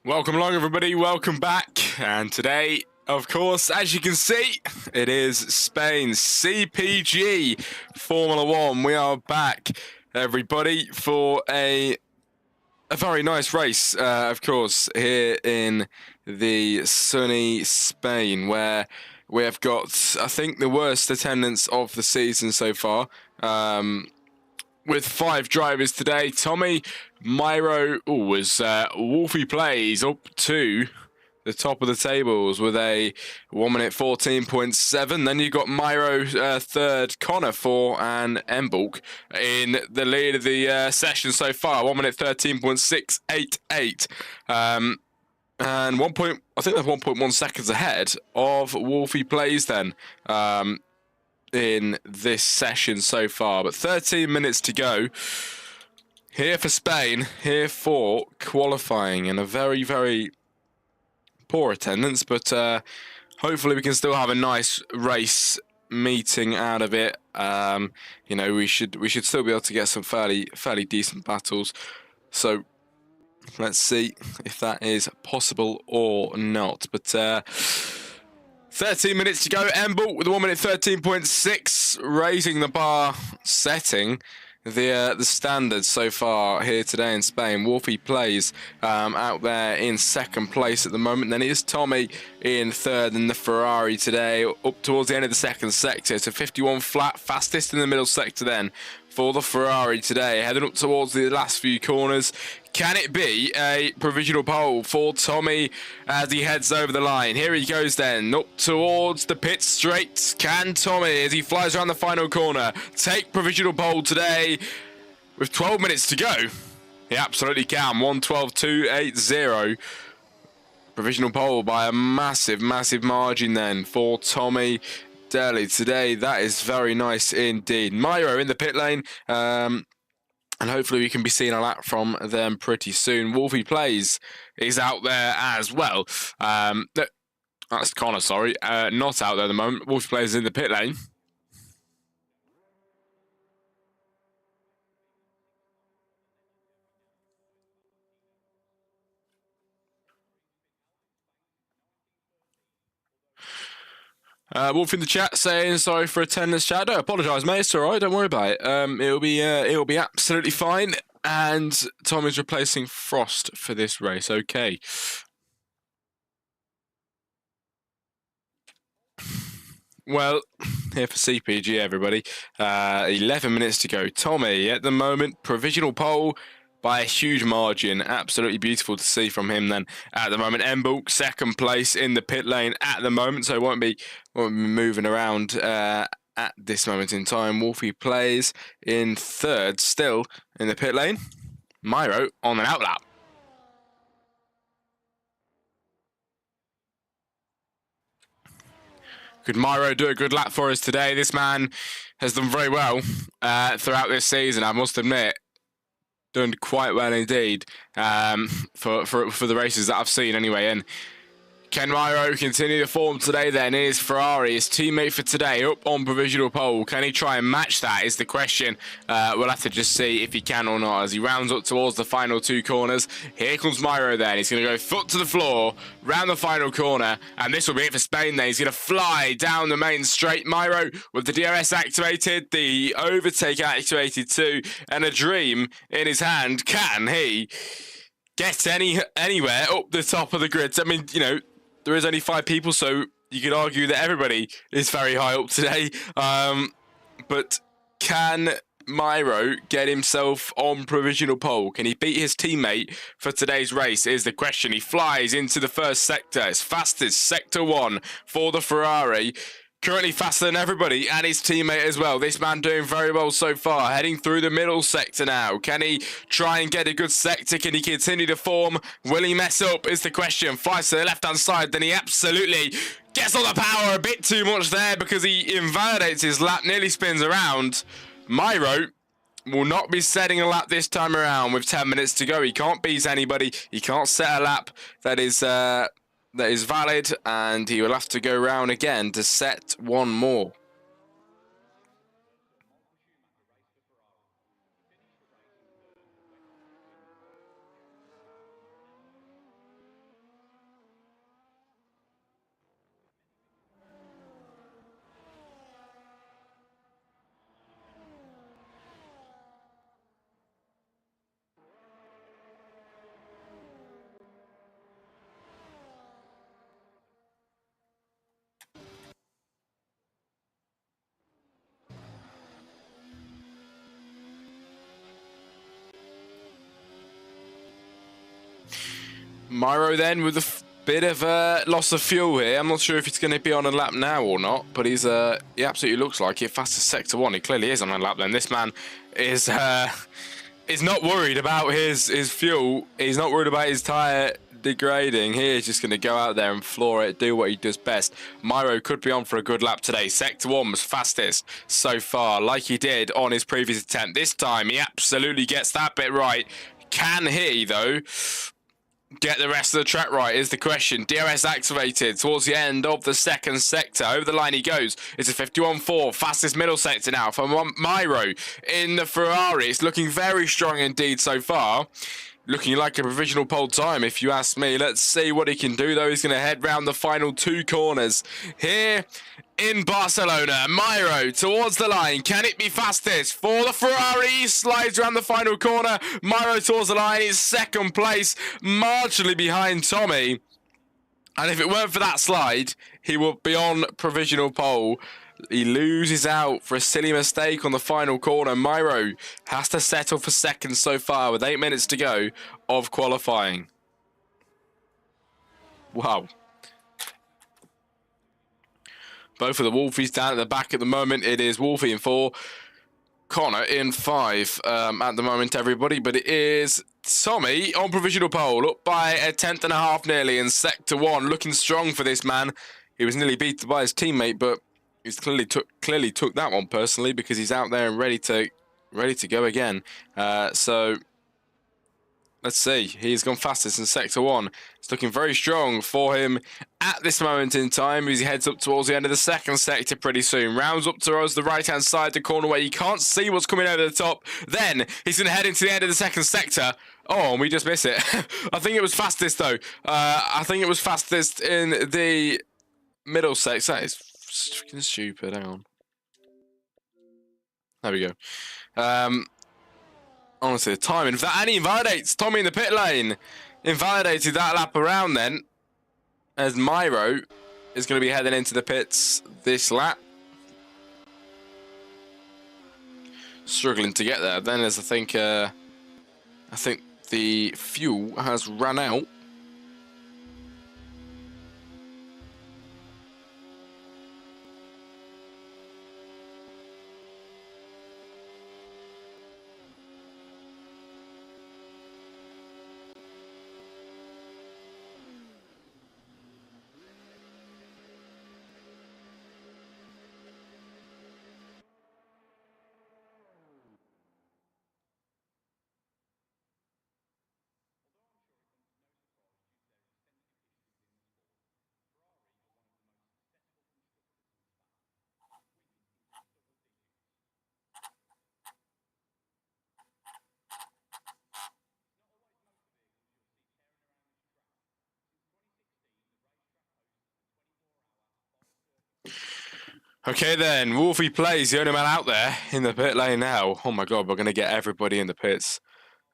Welcome along, everybody. Welcome back. And today, of course, as you can see, it is Spain's CPG Formula 1. We are back, everybody, for a very nice race, of course, here in the sunny Spain, where we have got, I think, the worst attendance of the season so far. With 5 drivers today. Tommy, Myro, Wolfie Plays up to the top of the tables with a 1 minute 14.7. Then you've got Myro third, Connor 4, and Mbulk in the lead of the session so far. 1 minute 13.688. And I think they're 1.1 seconds ahead of Wolfie Plays then. In this session so far, but 13 minutes to go here for Spain, here for qualifying, and a very, very poor attendance, but hopefully we can still have a nice race meeting out of it. You know, we should still be able to get some fairly decent battles, so let's see if that is possible or not. But 13 minutes to go. Embel with a 1 minute 13.6, raising the bar, setting the standards so far here today in Spain. Wolfie Plays out there in second place at the moment. Then it is Tommy in third in the Ferrari today, up towards the end of the second sector. So 51 flat, fastest in the middle sector then for the Ferrari today, heading up towards the last few corners. Can it be a provisional pole for Tommy as he heads over the line? Here he goes then, up towards the pit straight. Can Tommy, as he flies around the final corner, take provisional pole today with 12 minutes to go? He absolutely can. 1:12.280. Provisional pole by a massive margin then for Tommy Daly today. That is very nice indeed. Myro in the pit lane. And hopefully we can be seeing a lap from them pretty soon. Wolfie Plays is out there as well. That's Connor, sorry. Not out there at the moment. Wolfie Plays is in the pit lane. Wolf in the chat saying sorry for attendance, chat. Don't apologise, mate. It's all right. Don't worry about it. It'll be absolutely fine. And Tom is replacing Frost for this race. Okay. Well, here for CPG, everybody. 11 minutes to go. Tommy, at the moment, provisional pole by a huge margin. Absolutely beautiful to see from him then at the moment. Mbulk, second place in the pit lane at the moment, so won't be moving around at this moment in time. Wolfie Plays in third, still in the pit lane. Myro on an outlap. Could Myro do a good lap for us today? This man has done very well throughout this season, I must admit. Done quite well indeed for the races that I've seen anyway. And can Myro continue the form today then? Is Ferrari, his teammate for today, up on provisional pole. Can he try and match that is the question. We'll have to just see if he can or not as he rounds up towards the final 2 corners. Here comes Myro then. He's going to go foot to the floor, round the final corner, and this will be it for Spain then. He's going to fly down the main straight. Myro with the DRS activated, the overtake activated too, and a dream in his hand. Can he get anywhere up the top of the grid? I mean, you know, there is only 5 people, so you could argue that everybody is very high up today. But can Myro get himself on provisional pole? Can he beat his teammate for today's race is the question. He flies into the first sector. It's fastest sector 1 for the Ferrari. Currently faster than everybody and his teammate as well. This man doing very well so far. Heading through the middle sector now. Can he try and get a good sector? Can he continue to form? Will he mess up is the question. Flies to the left-hand side. Then he absolutely gets all the power a bit too much there because he invalidates his lap. Nearly spins around. Myro will not be setting a lap this time around with 10 minutes to go. He can't beat anybody. He can't set a lap that is valid, and he will have to go round again to set one more. Myro then with a bit of a loss of fuel here. I'm not sure if it's going to be on a lap now or not, but he absolutely looks like it. Fastest sector one. He clearly is on a lap then. This man is not worried about his fuel. He's not worried about his tyre degrading. He is just going to go out there and floor it, do what he does best. Myro could be on for a good lap today. Sector 1 was fastest so far, like he did on his previous attempt. This time, he absolutely gets that bit right. Can he, though, get the rest of the track right is the question. DRS activated towards the end of the second sector. Over the line he goes. It's a 51.4. Fastest middle sector now for Myro in the Ferrari. It's looking very strong indeed so far. Looking like a provisional pole time, if you ask me. Let's see what he can do, though. He's going to head round the final 2 corners here in Barcelona. Myro towards the line. Can it be fastest for the Ferrari? He slides around the final corner. Myro towards the line. He's second place, marginally behind Tommy. And if it weren't for that slide, he would be on provisional pole. He loses out for a silly mistake on the final corner. Myro has to settle for second so far with 8 minutes to go of qualifying. Wow. Both of the Wolfies down at the back at the moment. It is Wolfie in 4, Connor in 5 at the moment, everybody. But it is Tommy on provisional pole, up by a tenth and a half nearly in sector 1. Looking strong for this man. He was nearly beaten by his teammate, but he's clearly took that one personally, because he's out there and ready to go again. So let's see. He's gone fastest in sector 1. It's looking very strong for him at this moment in time as he heads up towards the end of the second sector pretty soon. Rounds up towards the right-hand side, the corner where you can't see what's coming over the top. Then he's going to head into the end of the second sector. Oh, and we just miss it. I think it was fastest, though. I think it was fastest in the middle sector. That is freaking stupid. Hang on. There we go. Honestly, the time, and he invalidates Tommy in the pit lane. Invalidated that lap around then, as Myro is going to be heading into the pits this lap. Struggling to get there then, as I think the fuel has run out. Okay then, Wolfie plays the only man out there in the pit lane now. Oh my god, we're going to get everybody in the pits.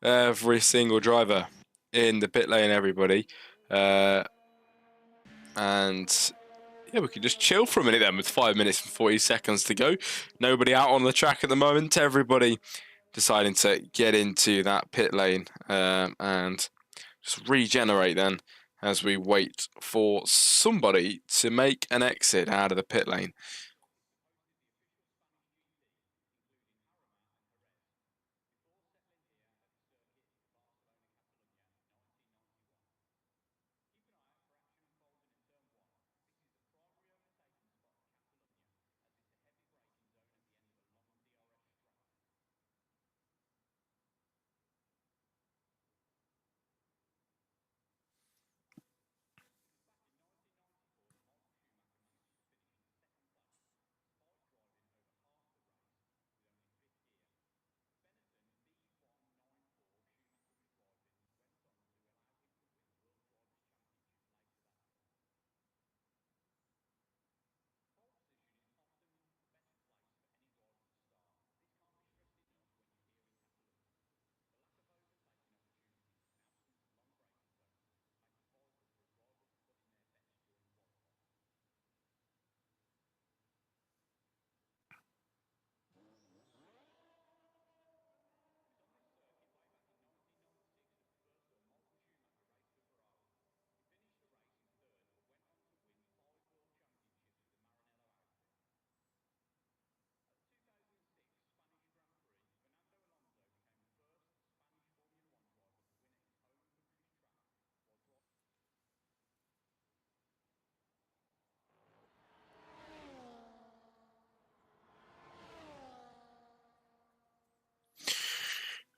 Every single driver in the pit lane, everybody. And yeah, we can just chill for a minute then with 5 minutes and 40 seconds to go. Nobody out on the track at the moment. Everybody deciding to get into that pit lane and just regenerate then as we wait for somebody to make an exit out of the pit lane.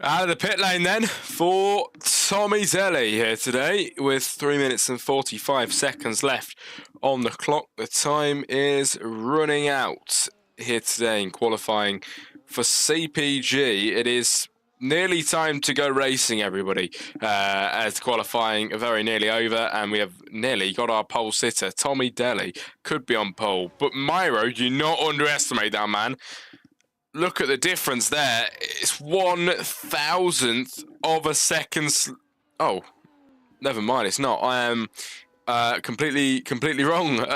Out of the pit lane then for Tommy Daly here today with 3 minutes and 45 seconds left on the clock. The time is running out here today in qualifying for CPG. It is nearly time to go racing, everybody, as qualifying very nearly over, and we have nearly got our pole sitter. Tommy Daly could be on pole, but Myro, do not underestimate that man. Look at the difference there. It's 1,000th of a second. Oh, never mind. It's not. I am completely wrong.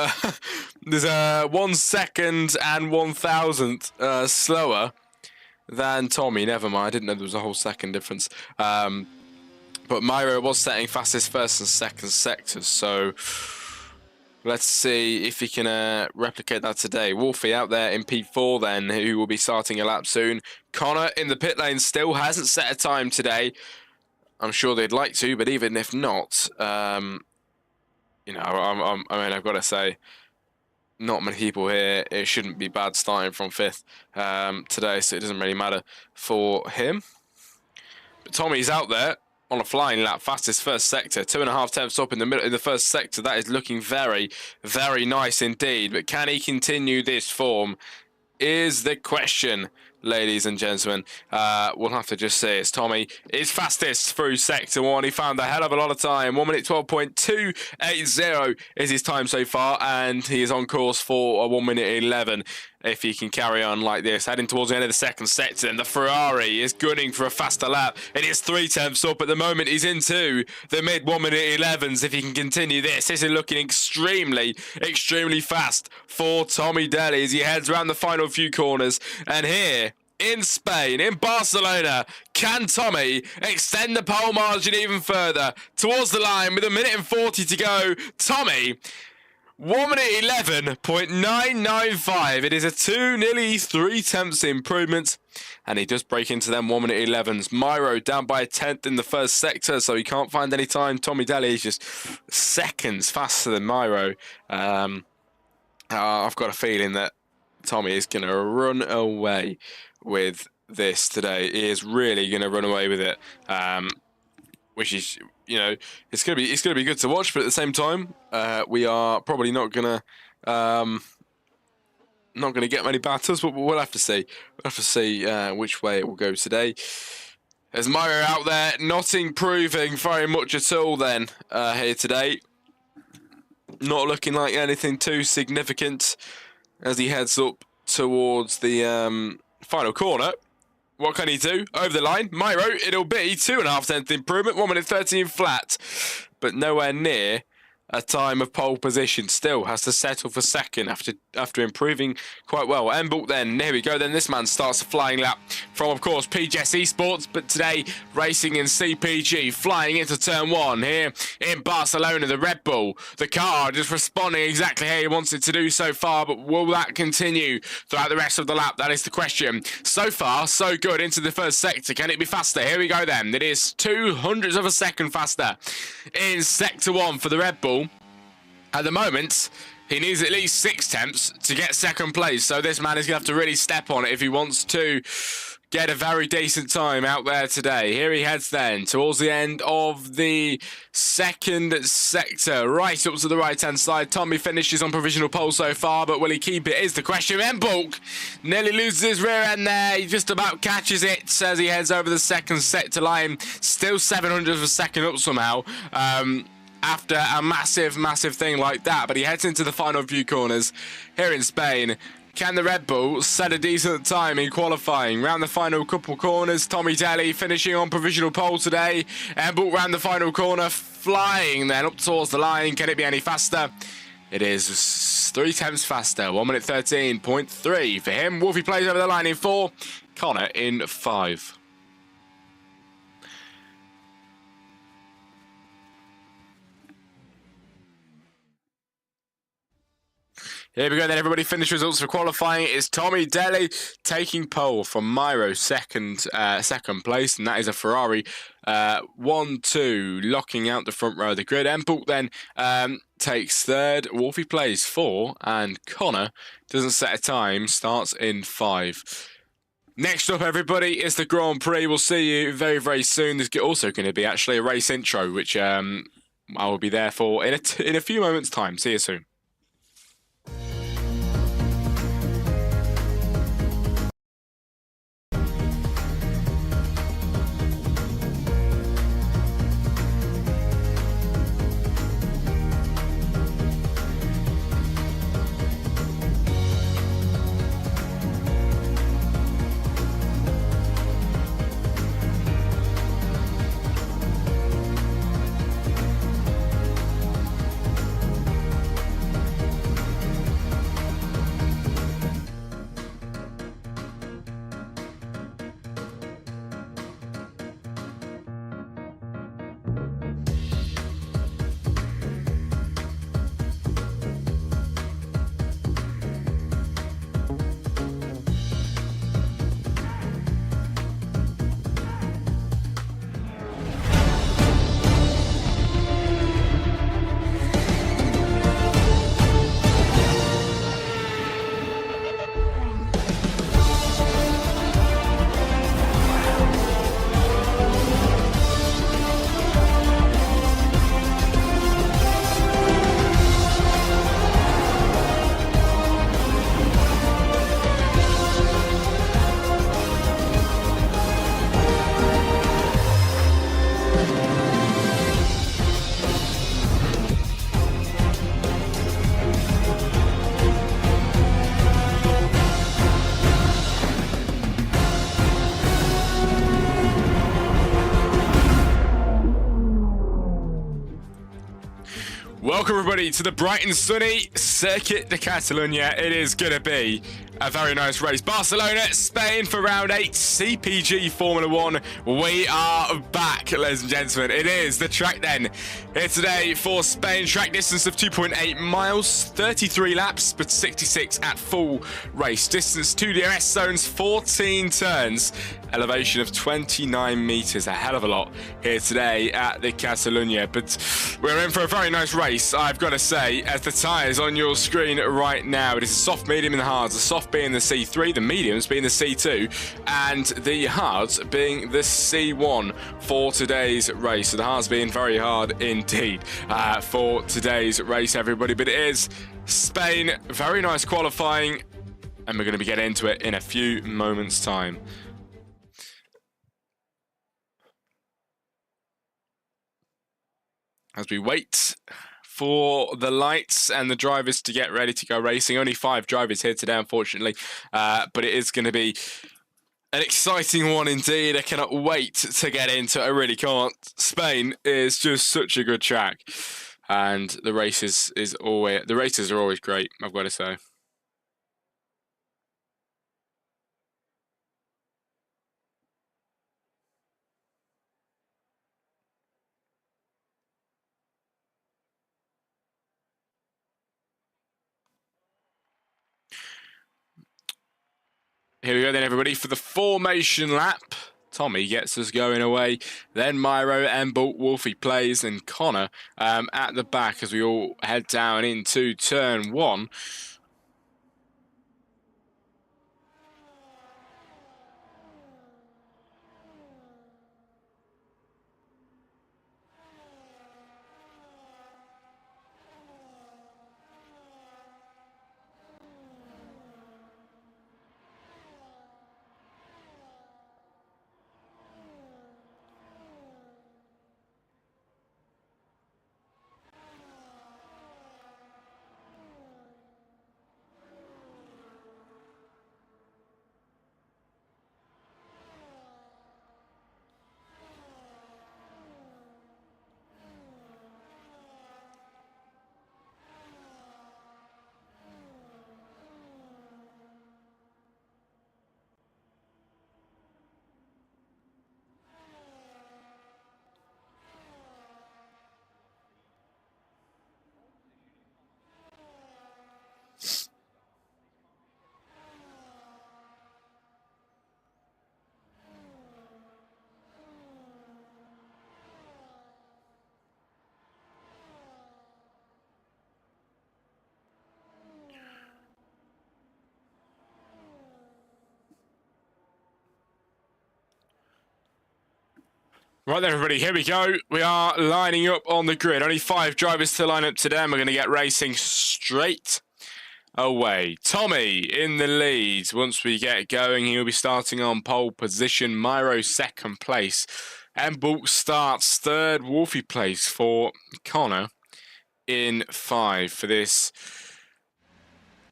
There's 1 second and 1,000th slower than Tommy. Never mind. I didn't know there was a whole second difference. But Myro was setting fastest first and second sectors. So let's see if he can replicate that today. Wolfie out there in P4 then, who will be starting a lap soon. Connor in the pit lane still hasn't set a time today. I'm sure they'd like to, but even if not, I mean, I've got to say, not many people here. It shouldn't be bad starting from 5th today, so it doesn't really matter for him. But Tommy's out there on a flying lap, fastest first sector, 2.5 tenths up in the middle in the first sector. That is looking very, very nice indeed. But can he continue this form? Is the question, ladies and gentlemen. We'll have to just say it's Tommy is fastest through sector 1. He found a hell of a lot of time. 1 minute 12.280 is his time so far, and he is on course for a 1 minute 11. If he can carry on like this, heading towards the end of the second sector, and the Ferrari is gunning for a faster lap. It is 3 tenths up at the moment. He's into the mid 1 minute 11s. If he can continue this is looking extremely fast for Tommy Daly as he heads around the final few corners. And here in Spain, in Barcelona, can Tommy extend the pole margin even further towards the line with 1 minute and 40 to go? Tommy, 1 minute 11.995. It is a nearly 3 tenths improvement, and he does break into them 1 minute 11s. Myro down by a tenth in the first sector, so he can't find any time. Tommy Daly is just seconds faster than Myro. I've got a feeling that Tommy is going to run away with this today. He is really going to run away with it, which is, you know, it's gonna be good to watch. But at the same time, we are probably not gonna get many battles. But we'll have to see. We'll have to see which way it will go today. There's Myro out there, not improving very much at all. Then here today, not looking like anything too significant as he heads up towards the final corner. What can he do? Over the line. Myro, it'll be 2.5 tenths improvement, 1 minute 13 flat, but nowhere near a time of pole position. Still has to settle for second after improving quite well. Embalt then, here we go. Then this man starts a flying lap from, of course, PGS eSports, but today racing in CPG, flying into turn 1 here in Barcelona. The Red Bull, the car just responding exactly how he wants it to do so far, but will that continue throughout the rest of the lap? That is the question. So far, so good into the first sector. Can it be faster? Here we go then. It is 0.02 of a second faster in sector 1 for the Red Bull. At the moment, he needs at least 6 tenths to get second place, so this man is going to have to really step on it if he wants to get a very decent time out there today. Here he heads then towards the end of the second sector, right up to the right-hand side. Tommy finishes on provisional pole so far, but will he keep it is the question. Mbulk nearly loses his rear end there. He just about catches it as he heads over the second sector line. Still 700 of a second up somehow. After a massive thing like that, but he heads into the final few corners here in Spain. Can the Red Bull set a decent time in qualifying? Round the final couple corners, Tommy Daly finishing on provisional pole today. Embalt round the final corner, flying then up towards the line. Can it be any faster? It is 3 tenths faster, 1 minute 13.3 for him. Wolfie plays over the line in 4, Connor in 5. Here we go then, everybody. Finish results for qualifying. It's Tommy Daly taking pole from Myro, second place, and that is a Ferrari 1-2, locking out the front row of the grid. Embalt then takes third. Wolfie plays 4, and Connor doesn't set a time, starts in 5. Next up, everybody, is the Grand Prix. We'll see you very, very soon. There's also going to be actually a race intro, which I will be there for in a few moments' time. See you soon. Welcome, everybody, to the bright and sunny Circuit de Catalunya. It is going to be a very nice race. Barcelona, Spain for round 8, CPG Formula 1. We are back, ladies and gentlemen. It is the track then. Here today for Spain. Track distance of 2.8 miles, 33 laps, but 66 at full race. Distance to DRS zones, 14 turns. Elevation of 29 meters, a hell of a lot here today at the Catalunya. But we're in for a very nice race, I've got to say, as the tyres on your screen right now. It is a soft, medium, and the hards. The soft being the C3, the mediums being the C2, and the hards being the C1 for today's race. So the hards being very hard indeed for today's race, everybody. But it is Spain, very nice qualifying, and we're going to be getting into it in a few moments' time. As we wait for the lights and the drivers to get ready to go racing. Only 5 drivers here today, unfortunately, but it is going to be an exciting one indeed. I cannot wait to get into it. I really can't. Spain is just such a good track, and the races are always great, I've got to say. Here we go then, everybody, for the formation lap. Tommy gets us going away. Then Myro, Embalt, Wolfie plays, and Connor at the back as we all head down into turn 1. Right then, everybody, here we go. We are lining up on the grid. Only 5 drivers to line up today, and we're going to get racing straight away. Tommy in the lead. Once we get going, he'll be starting on pole position. Myro second place. Embulk starts third. Wolfie place for Connor in 5 for this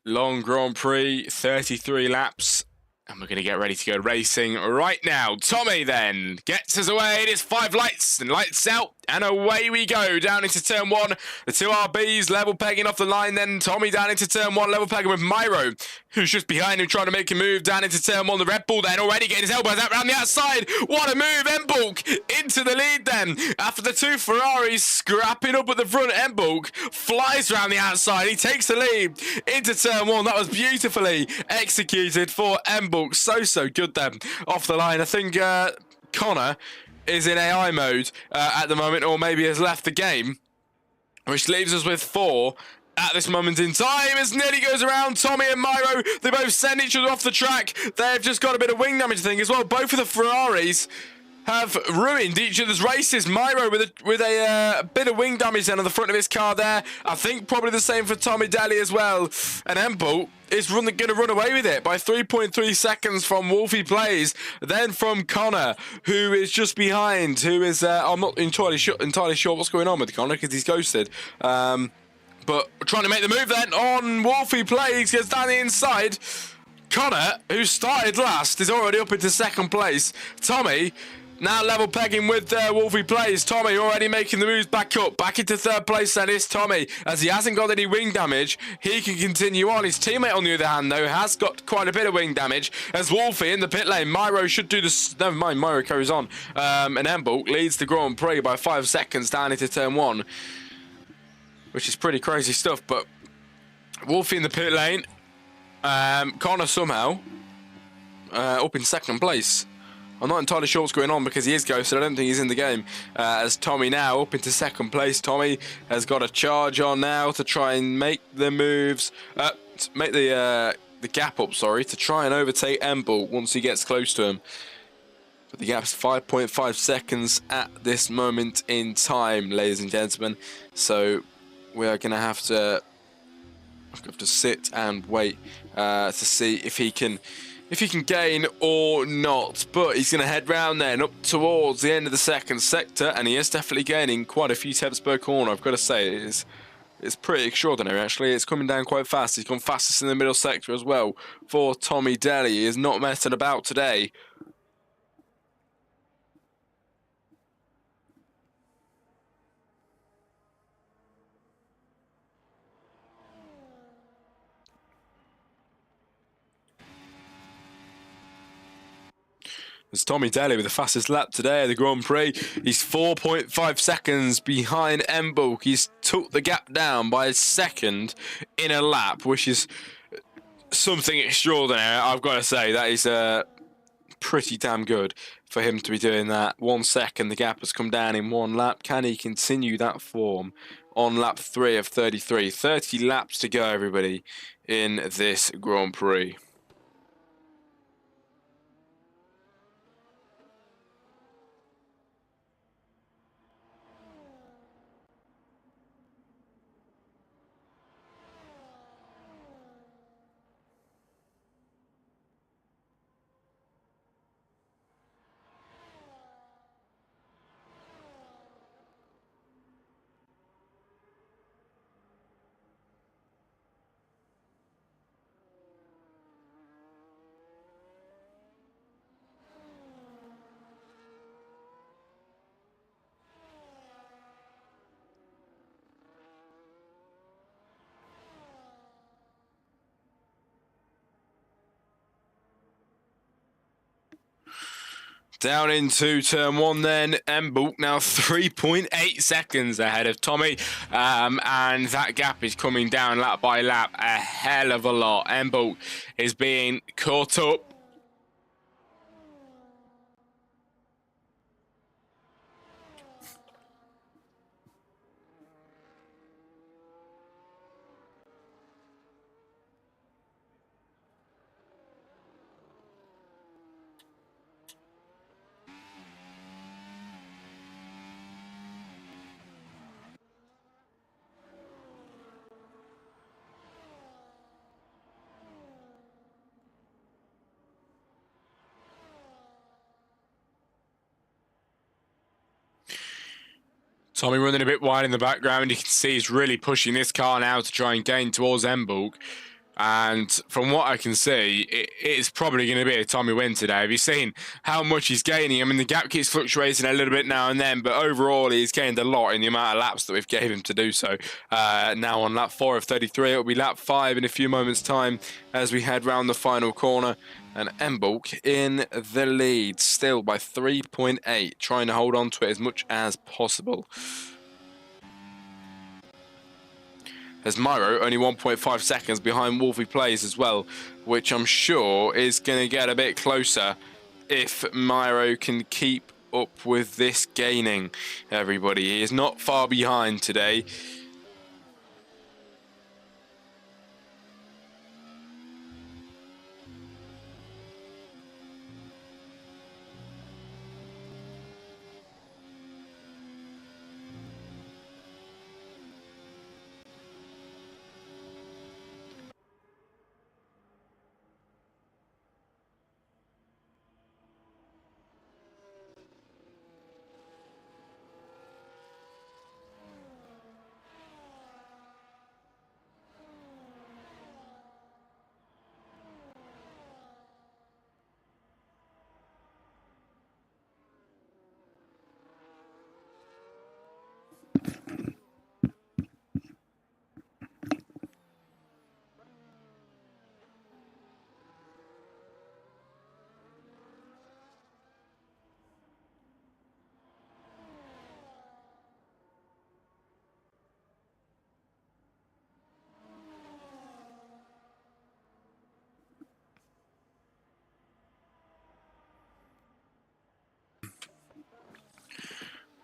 long Grand Prix. 33 laps. And we're going to get ready to go racing right now. Tommy then gets us away. It is 5 lights and lights out. And away we go down into turn 1. The 2 RBs level pegging off the line. Then Tommy down into turn 1, level pegging with Myro, who's just behind him trying to make a move down into turn 1. The Red Bull then already getting his elbows out round the outside. What a move. Embulk into the lead then. After the 2 Ferraris scrapping up at the front, Embulk flies round the outside. He takes the lead into turn 1. That was beautifully executed for Embulk. So good then off the line. I think Connor is in AI mode at the moment, or maybe has left the game, which leaves us with 4 at this moment in time. As nearly goes around, Tommy and Myro, they both send each other off the track. They've just got a bit of wing damage thing as well. Both of the Ferraris have ruined each other's races. Myro with a bit of wing damage then on the front of his car there. I think probably the same for Tommy Daly as well. And Embulk is going to run away with it by 3.3 seconds from Wolfie Plays. Then from Connor, who is just behind, who is, I'm not entirely sure what's going on with Connor because he's ghosted. But trying to make the move then on Wolfie Plays, gets down the inside. Connor, who started last, is already up into second place. Tommy now level pegging with Wolfie Plays. Tommy already making the moves back up. Back into third place then is Tommy. As he hasn't got any wing damage, he can continue on. His teammate, on the other hand, though, has got quite a bit of wing damage. As Wolfie in the pit lane, Myro should do this. Never mind, Myro carries on. And Embulk leads the Grand Prix by 5 seconds down into turn 1, which is pretty crazy stuff. But Wolfie in the pit lane. Connor somehow up in second place. I'm not entirely sure what's going on because he is ghosted. I don't think he's in the game. As Tommy now up into second place. Tommy has got a charge on now to try and make the moves, make the gap up, sorry, to try and overtake Embulk once he gets close to him. But the gap's 5.5 seconds at this moment in time, ladies and gentlemen. So we are going to have to sit and wait to see if he can gain or not. But he's going to head round then up towards the end of the second sector, and he is definitely gaining quite a few tenths per corner. I've got to say, it's pretty extraordinary actually. It's coming down quite fast. He's gone fastest in the middle sector as well for Tommy Daly. He is not messing about today. It's Tommy Daly with the fastest lap today at the Grand Prix. He's 4.5 seconds behind Embulk. He's took the gap down by a second in a lap, which is something extraordinary. I've got to say, that is pretty damn good for him to be doing that. 1 second, the gap has come down in 1 lap. Can he continue that form on lap 3 of 33? 30 laps to go, everybody, in this Grand Prix. Down into turn 1 then, Embulk now 3.8 seconds ahead of Tommy, and that gap is coming down lap by lap a hell of a lot. Embulk is being caught up. Tommy running a bit wide in the background. You can see he's really pushing this car now to try and gain towards Embulk. And from what I can see, it's probably going to be a Tommy win today. Have you seen how much he's gaining? I mean, the gap keeps fluctuating a little bit now and then, but overall, he's gained a lot in the amount of laps that we've gave him to do so. Now on lap 4 of 33, it'll be lap 5 in a few moments' time as we head round the final corner. And Embulk in the lead, still by 3.8, trying to hold on to it as much as possible. As Myro only 1.5 seconds behind Wolfie Plays as well, which I'm sure is going to get a bit closer if Myro can keep up with this gaining, everybody. He is not far behind today.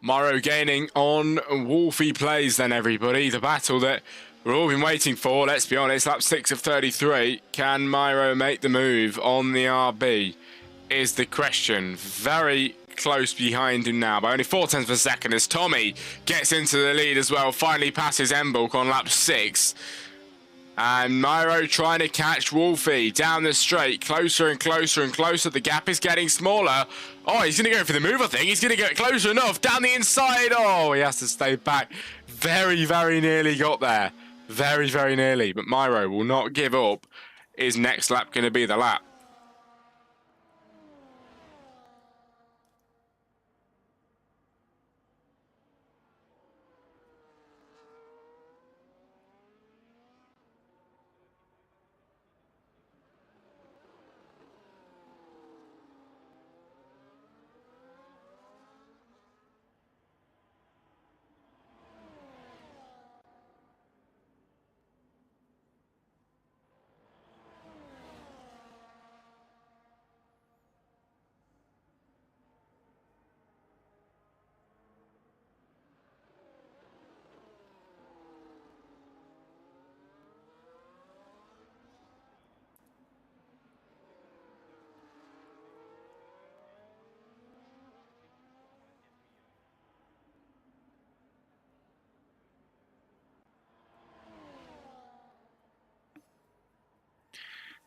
Myro gaining on Wolfie Plays then, everybody. The battle that we've all been waiting for, let's be honest. Lap 6 of 33. Can Myro make the move on the RB is the question. Very close behind him now by only 0.4 of a second as Tommy gets into the lead as well. Finally passes Embulk on lap 6. And Myro trying to catch Wolfie down the straight, closer and closer and closer. The gap is getting smaller. Oh, he's going to go for the move, I think. He's going to get closer enough. Down the inside. Oh, he has to stay back. Very, very nearly got there. Very, very nearly. But Myro will not give up. Is next lap going to be the lap?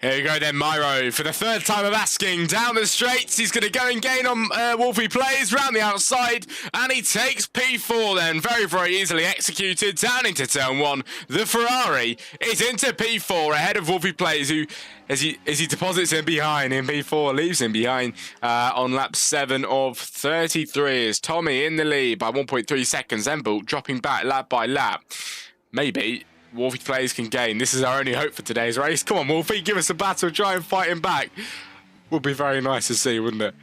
Here you go then, Myro, for the third time of asking, down the straights, he's going to go and gain on Wolfie Plays, round the outside, and he takes P4 then, very, very easily executed, down into turn 1. The Ferrari is into P4, ahead of Wolfie Plays, who, as he deposits him behind in P4, leaves him behind on lap 7 of 33, as Tommy in the lead by 1.3 seconds, Embulk dropping back lap by lap. Maybe Wolfie Plays can gain. This is our only hope for today's race. Come on, Wolfie, give us a battle. Try and fight him back. Would be very nice to see, wouldn't it?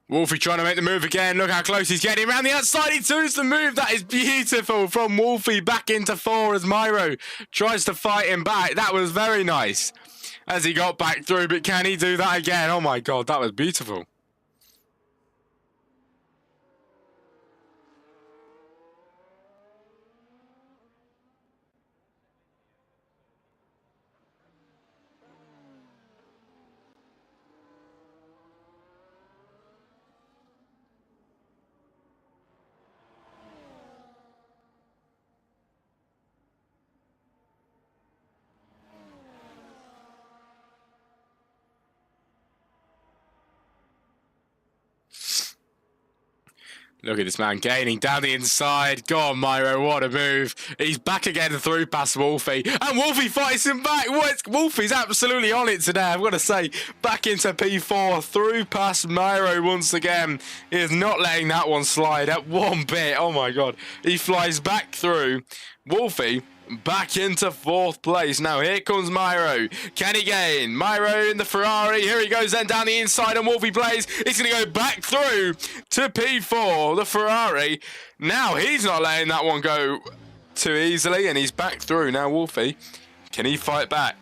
Wolfie trying to make the move again. Look how close he's getting around the outside. He does the move. That is beautiful from Wolfie back into 4 as Myro tries to fight him back. That was very nice as he got back through. But can he do that again? Oh my God, that was beautiful. Look at this man gaining down the inside. Go on, Myro, what a move. He's back again through past Wolfie. And Wolfie fights him back. Wolfie's absolutely on it today, I've got to say. Back into P4, through past Myro once again. He is not letting that one slide at one bit. Oh my God. He flies back through. Wolfie back into 4th place. Now here comes Myro. Can he gain? Myro in the Ferrari. Here he goes then down the inside and Wolfie plays. He's going to go back through to P4, the Ferrari. Now he's not letting that one go too easily and he's back through. Now Wolfie, can he fight back?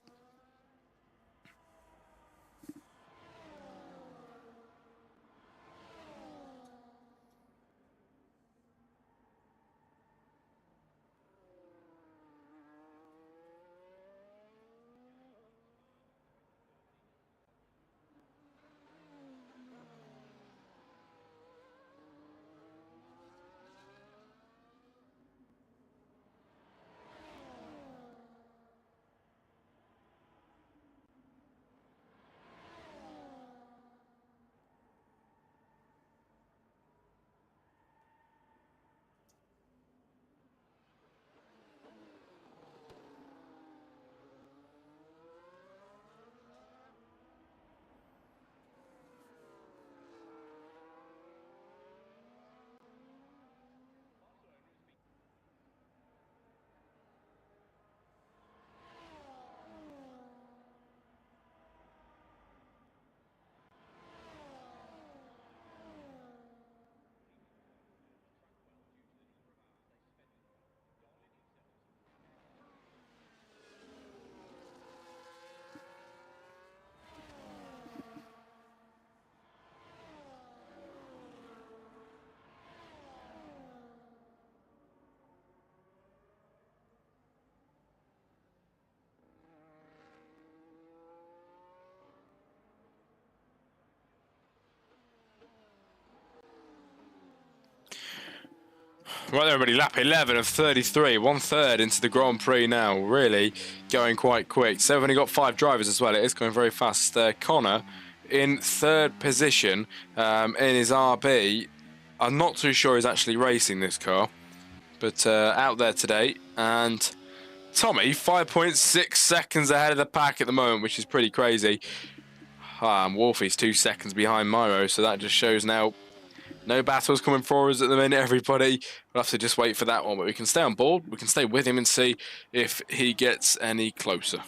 Right, everybody, lap 11 of 33, 1/3 into the Grand Prix now. Really going quite quick. So we've only got 5 drivers as well. It is going very fast. Connor in 3rd position in his RB. I'm not too sure he's actually racing this car, but out there today. And Tommy, 5.6 seconds ahead of the pack at the moment, which is pretty crazy. Wolfie's 2 seconds behind Myro, so that just shows now no battles coming for us at the minute, everybody. We'll have to just wait for that one, but we can stay on board. We can stay with him and see if he gets any closer.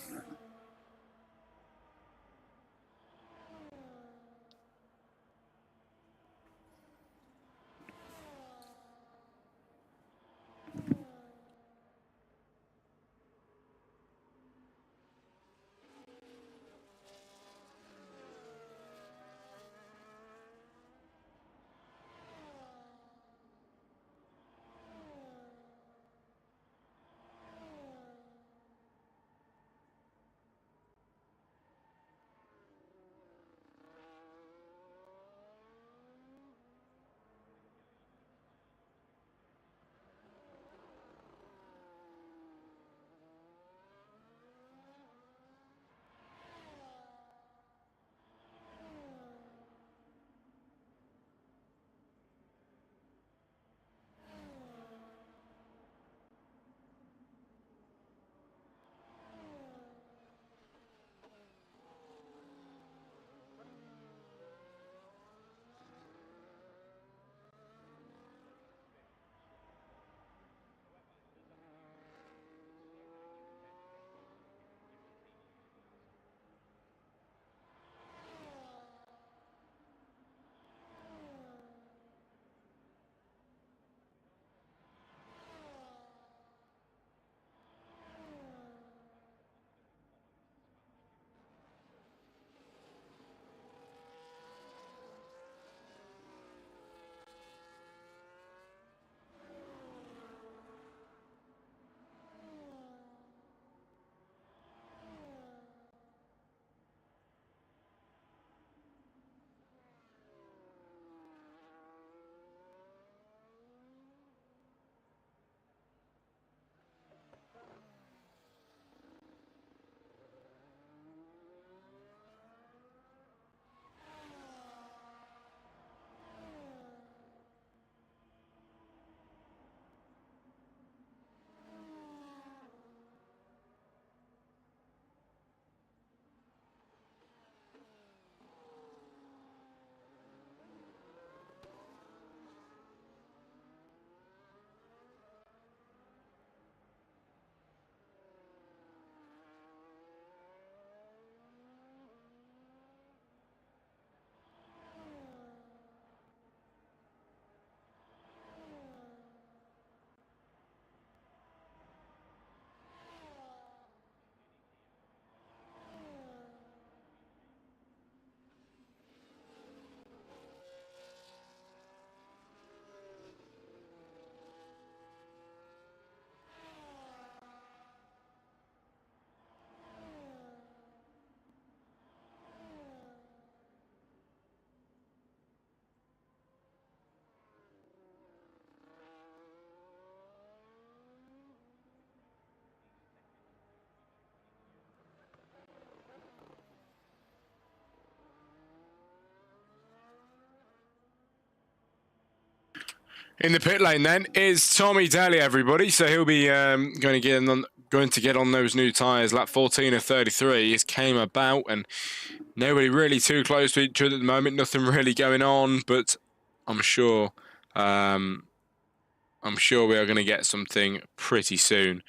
In the pit lane then is Tommy Daly, everybody. So he'll be going to get on those new tyres. Lap 14 of 33 just came about, and nobody really too close to each other at the moment. Nothing really going on, but I'm sure we are going to get something pretty soon.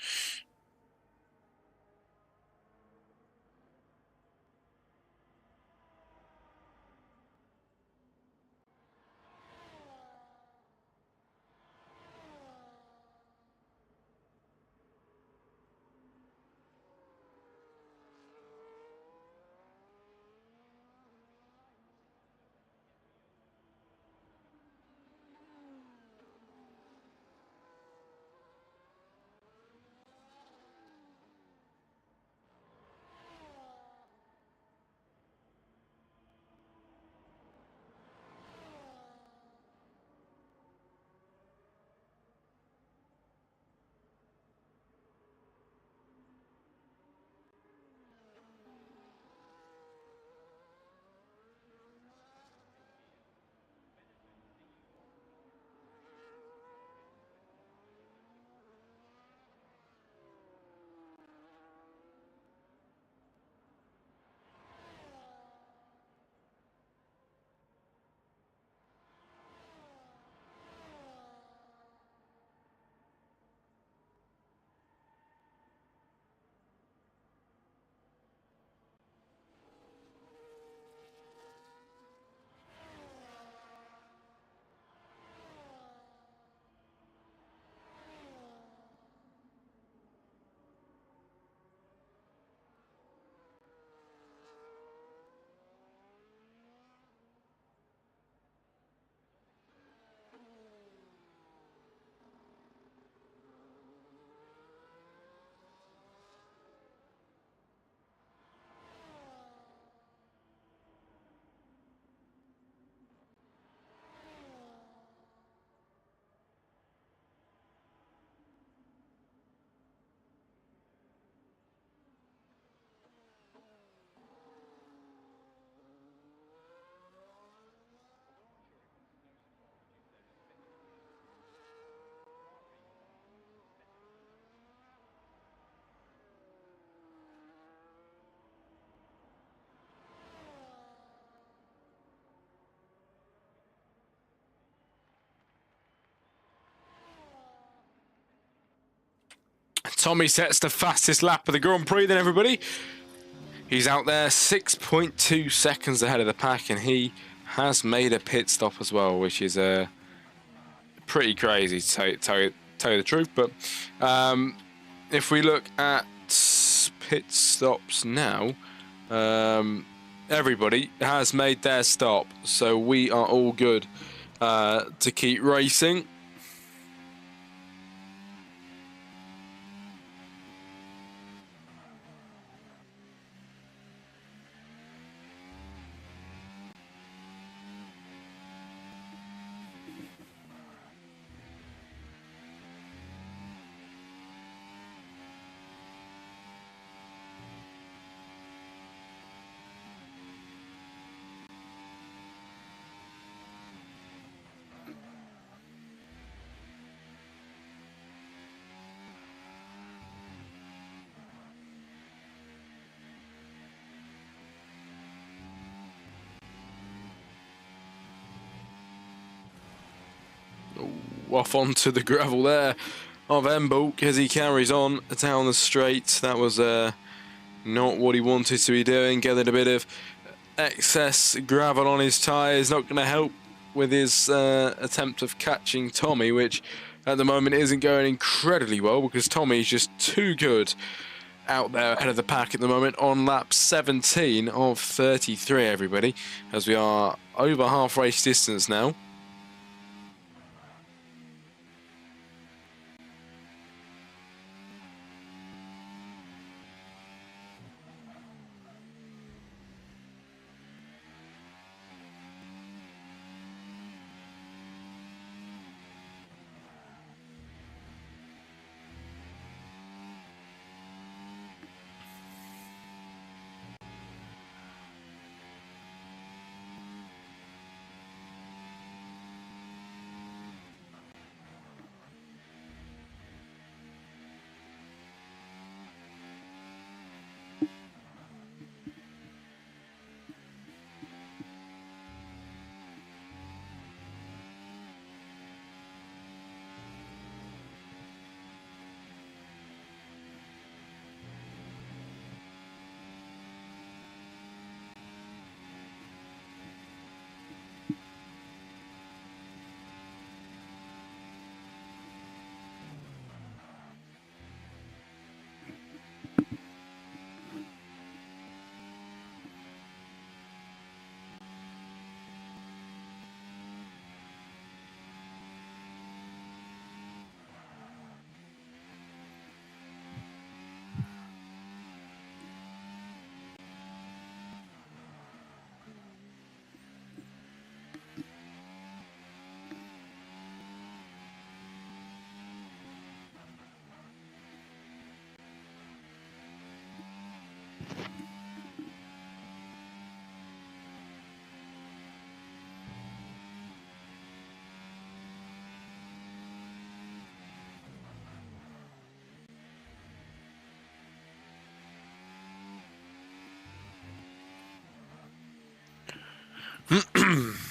Tommy sets the fastest lap of the Grand Prix then, everybody. He's out there 6.2 seconds ahead of the pack, and he has made a pit stop as well, which is pretty crazy to tell you the truth. But if we look at pit stops now, everybody has made their stop, so we are all good to keep racing. Off onto the gravel there of Mbulk as he carries on down the straight. That was not what he wanted to be doing. Getting a bit of excess gravel on his tyres, not going to help with his attempt of catching Tommy, which at the moment isn't going incredibly well because Tommy is just too good out there ahead of the pack at the moment on lap 17 of 33, everybody, as we are over half race distance now.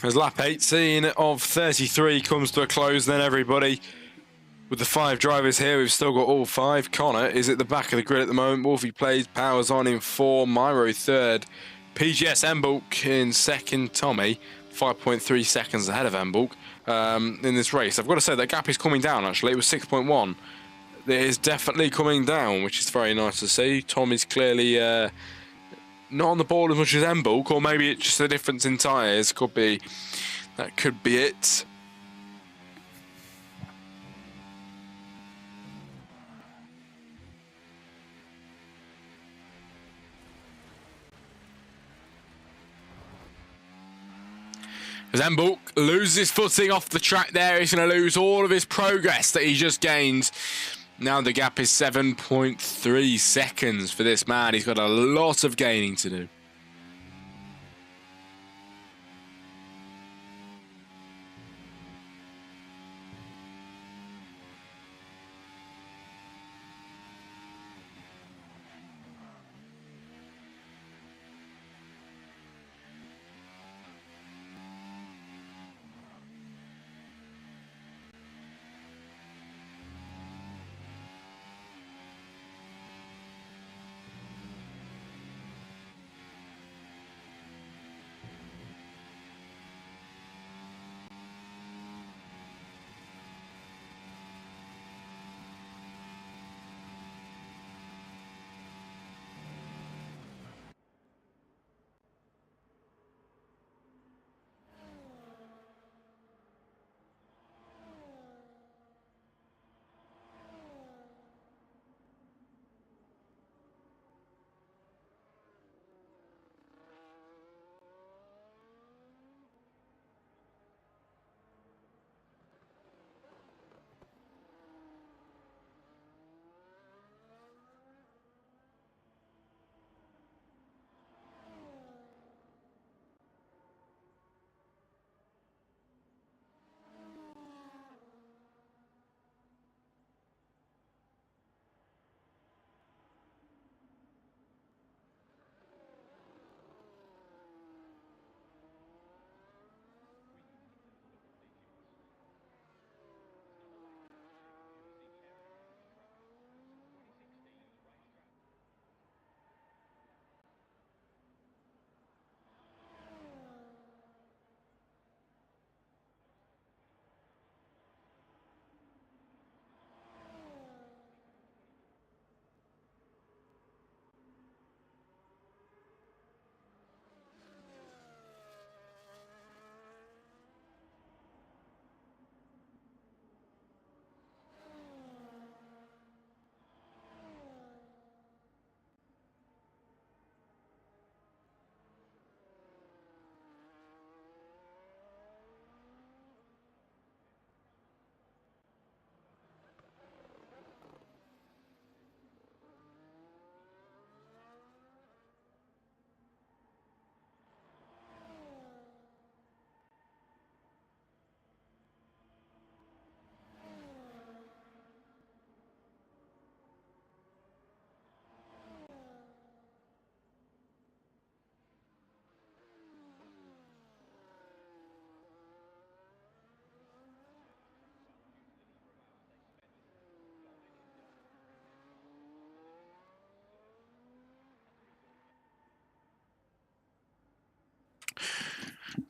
As lap 18 of 33 comes to a close, then everybody, with the 5 drivers here, we've still got all 5. Connor is at the back of the grid at the moment. Wolfie plays, powers on in 4, Myro 3rd, PGS Embulk in 2nd, Tommy 5.3 seconds ahead of Embulk in this race. I've got to say that gap is coming down actually. It was 6.1. It is definitely coming down, which is very nice to see. Tommy's clearly not on the board as much as Embulk, or maybe it's just a difference in tyres. That could be it. As Embulk loses footing off the track there, he's going to lose all of his progress that he just gained. Now the gap is 7.3 seconds for this man. He's got a lot of gaining to do.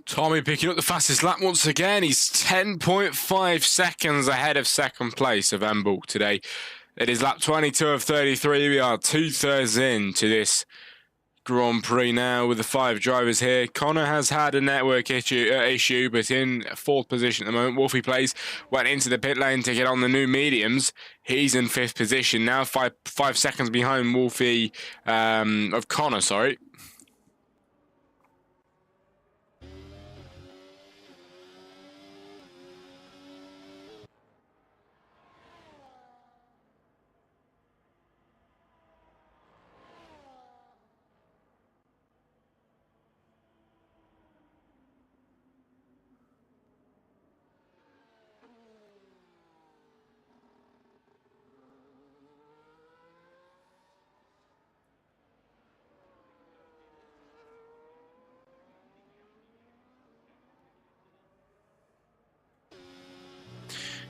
Tommy picking up the fastest lap once again. He's 10.5 seconds ahead of second place of Embulk today. It is lap 22 of 33. We are 2/3 into this Grand Prix now with the 5 drivers here. Connor has had a network issue, but in 4th position at the moment. Wolfie plays, went into the pit lane to get on the new mediums. He's in 5th position now, five seconds behind Wolfie, of Connor, sorry.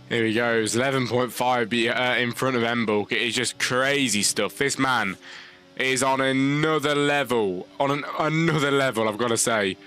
Here he goes, 11.5 in front of Mbulk. It is just crazy stuff. This man is on another level. Another level, I've got to say.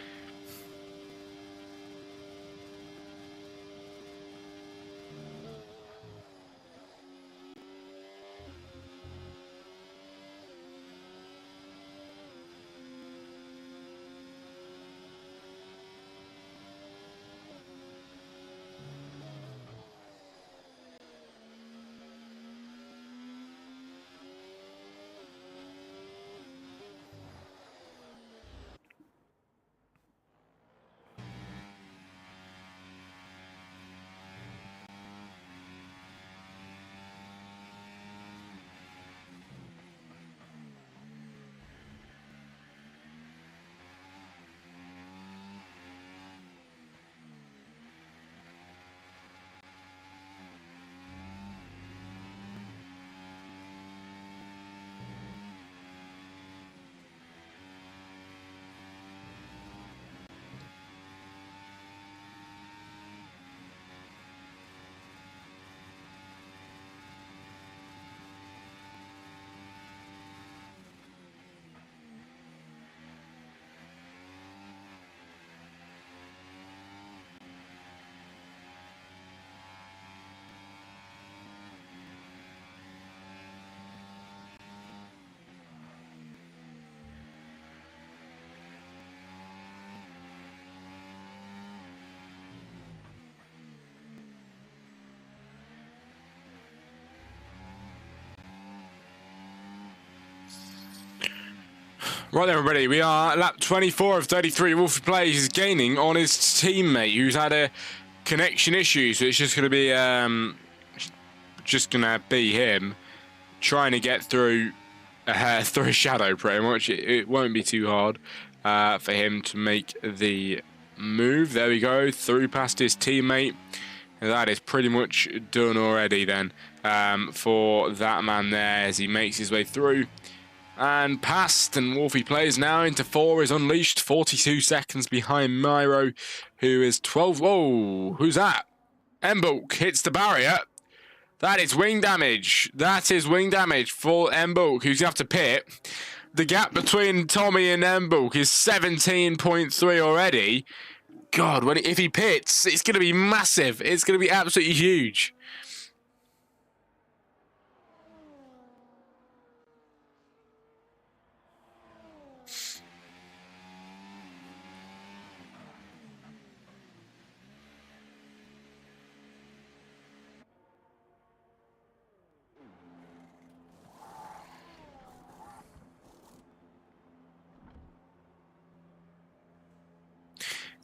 Right then, everybody, we are at lap 24 of 33. Wolfie Plays is gaining on his teammate who's had a connection issue, so it's just going to be him trying to get through a shadow pretty much. It won't be too hard for him to make the move. There we go, through past his teammate. And that is pretty much done already then for that man there as he makes his way through. And past, and Wolfie Plays now into 4 is unleashed, 42 seconds behind Myro, who is 12. Whoa, who's that? Mbulk hits the barrier. That is wing damage. That is wing damage for Mbulk, who's going to have to pit. The gap between Tommy and Mbulk is 17.3 already. God, if he pits, it's going to be massive. It's going to be absolutely huge.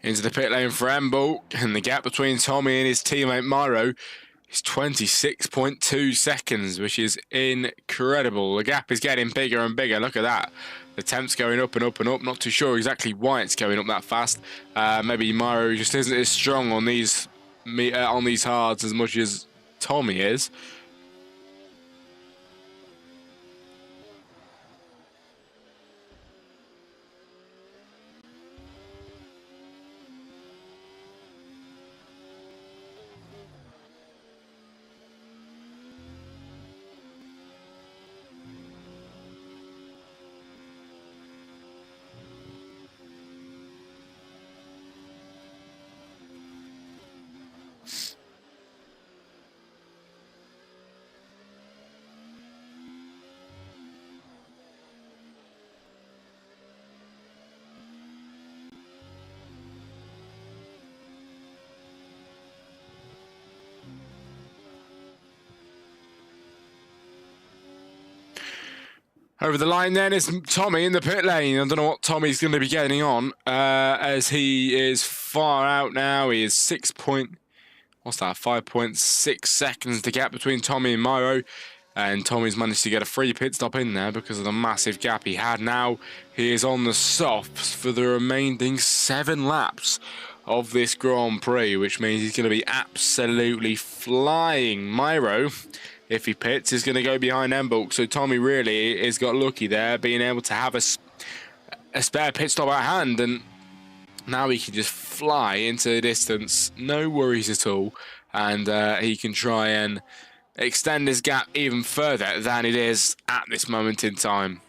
Into the pit lane for Mbulk, and the gap between Tommy and his teammate Myro is 26.2 seconds, which is incredible. The gap is getting bigger and bigger. Look at that. The temp's going up and up and up. Not too sure exactly why it's going up that fast. Maybe Myro just isn't as strong on these hards as much as Tommy is. Over the line then is Tommy in the pit lane. I don't know what Tommy's going to be getting on as he is far out now. He is 5.6 seconds the gap between Tommy and Myro. And Tommy's managed to get a free pit stop in there because of the massive gap he had. Now he is on the softs for the remaining 7 laps of this Grand Prix, which means he's going to be absolutely flying. Myro, if he pits, is going to go behind Mbulk. So Tommy really has got lucky there, being able to have a spare pit stop at hand. And Now he can just fly into the distance, no worries at all, and he can try and extend his gap even further than it is at this moment in time.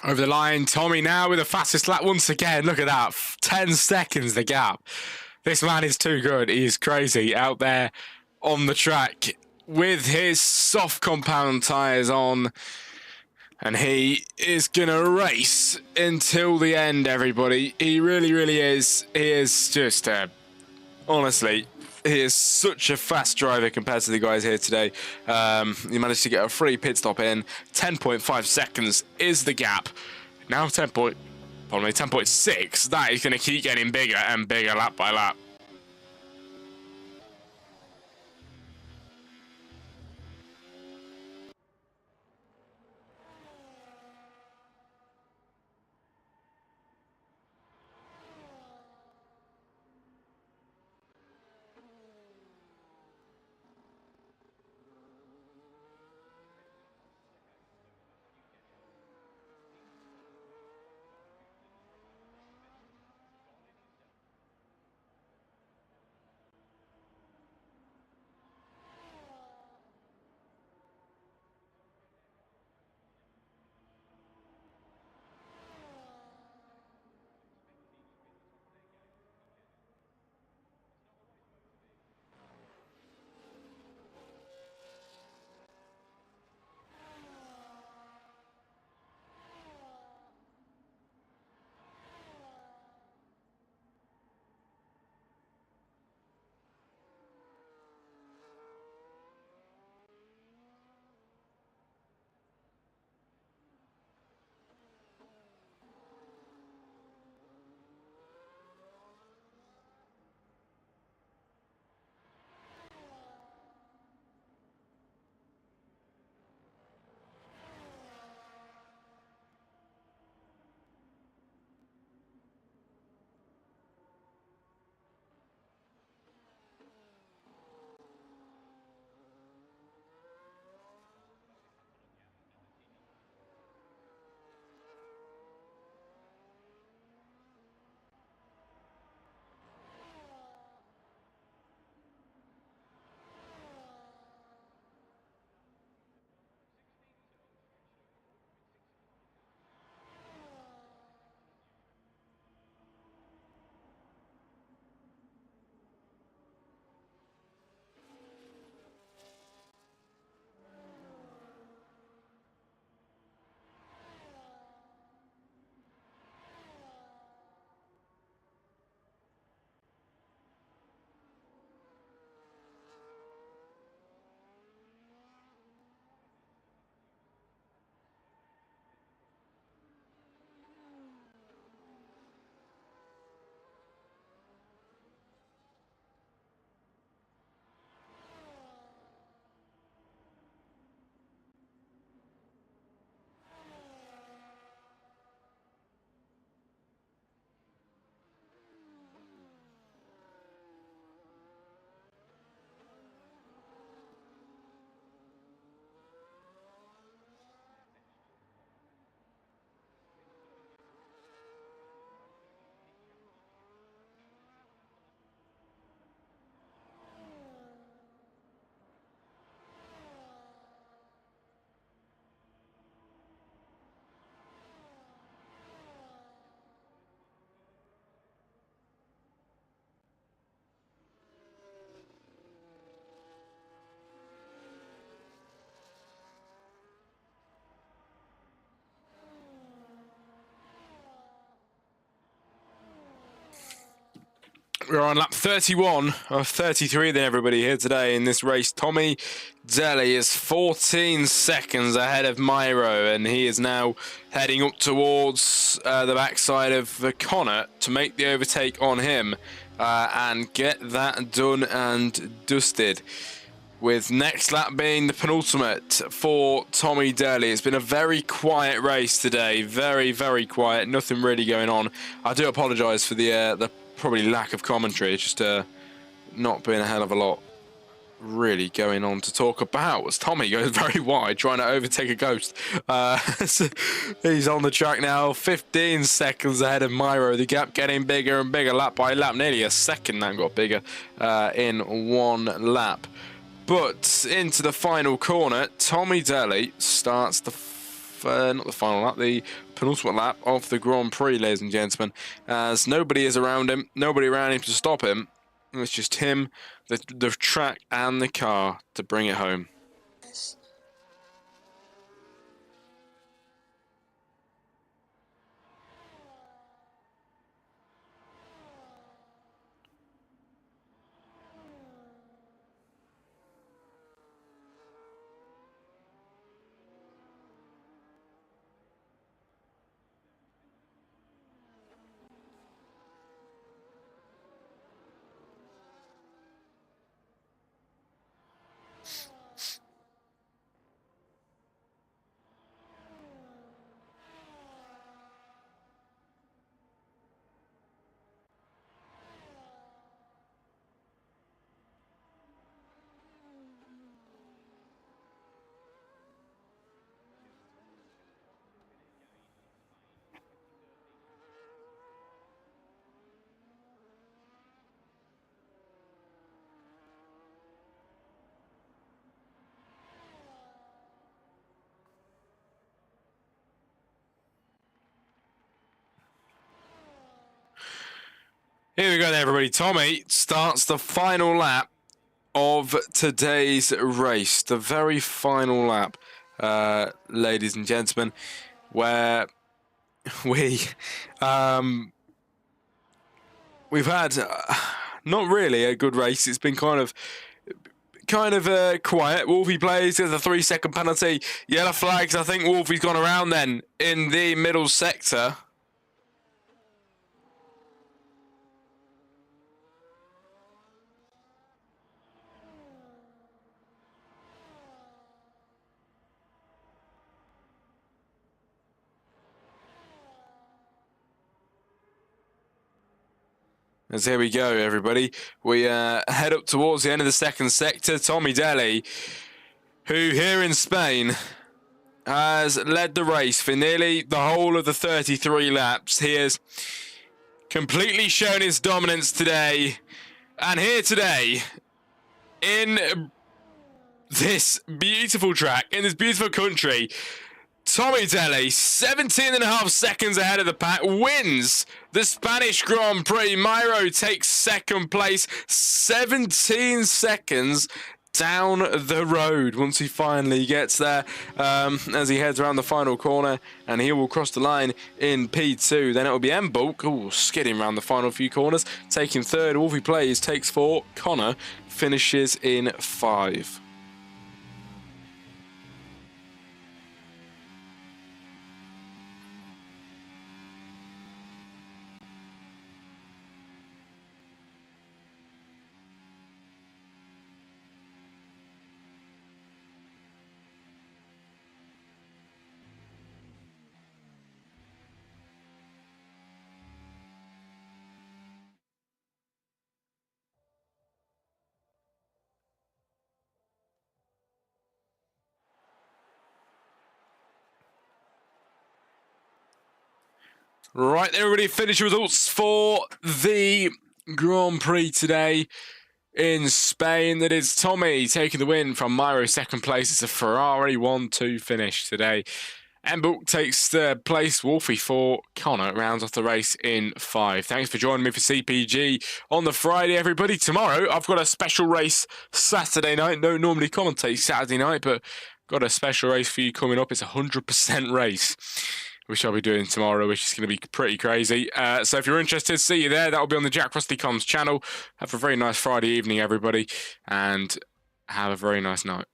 Over the line, Tommy now with the fastest lap once again. Look at that, 10 seconds the gap. This man is too good. He is crazy out there on the track with his soft compound tyres on. And he is going to race until the end, everybody. He really, really is. He is just, honestly, he is such a fast driver compared to the guys here today. He managed to get a free pit stop in. 10.5 seconds is the gap. Now 10.6. That is going to keep getting bigger and bigger lap by lap. We're on lap 31 of 33 then, everybody, here today in this race. Tommy Daly is 14 seconds ahead of Myro, and he is now heading up towards the backside of Connor to make the overtake on him and get that done and dusted. With next lap being the penultimate for Tommy Daly. It's been a very quiet race today. Very, very quiet. Nothing really going on. I do apologise for the probably lack of commentary. It's just not been a hell of a lot really going on to talk about, as Tommy goes very wide trying to overtake a ghost. So he's on the track now, 15 seconds ahead of Myro. The gap getting bigger and bigger lap by lap. Nearly a second that got bigger in one lap. But into the final corner, Tommy Daly starts not the final lap, the penultimate lap of the Grand Prix, ladies and gentlemen, as nobody is around him, nobody around him to stop him. It's just him, the track and the car to bring it home. Here we go then, everybody. Tommy starts the final lap of today's race. The very final lap, ladies and gentlemen, where we've had not really a good race. It's been kind of quiet. Wolfie plays, there's a 3-second penalty. Yellow flags. I think Wolfie's gone around then in the middle sector. As here we go, everybody. We head up towards the end of the second sector. Tommy Daly, who here in Spain has led the race for nearly the whole of the 33 laps. He has completely shown his dominance today. And here today, in this beautiful track, in this beautiful country, Tommy Daly, 17.5 seconds ahead of the pack, wins the Spanish Grand Prix. Myro takes second place, 17 seconds down the road once he finally gets there, as he heads around the final corner, and he will cross the line in P2. Then it will be M-Bulk, skidding around the final few corners, taking third. Wolfie plays, takes 4. Connor finishes in 5. Right, everybody, finish results for the Grand Prix today in Spain. That is Tommy taking the win from Myro, second place. It's a Ferrari 1-2 finish today. M-Bulk takes third place. Wolfie for Connor rounds off the race in 5. Thanks for joining me for CPG on the Friday, everybody. Tomorrow, I've got a special race Saturday night. Don't normally commentate Saturday night, but got a special race for you coming up. It's a 100% race which I'll be doing tomorrow, which is going to be pretty crazy. So if you're interested, see you there. That'll be on the Jack Rusty Comms channel. Have a very nice Friday evening, everybody, and have a very nice night.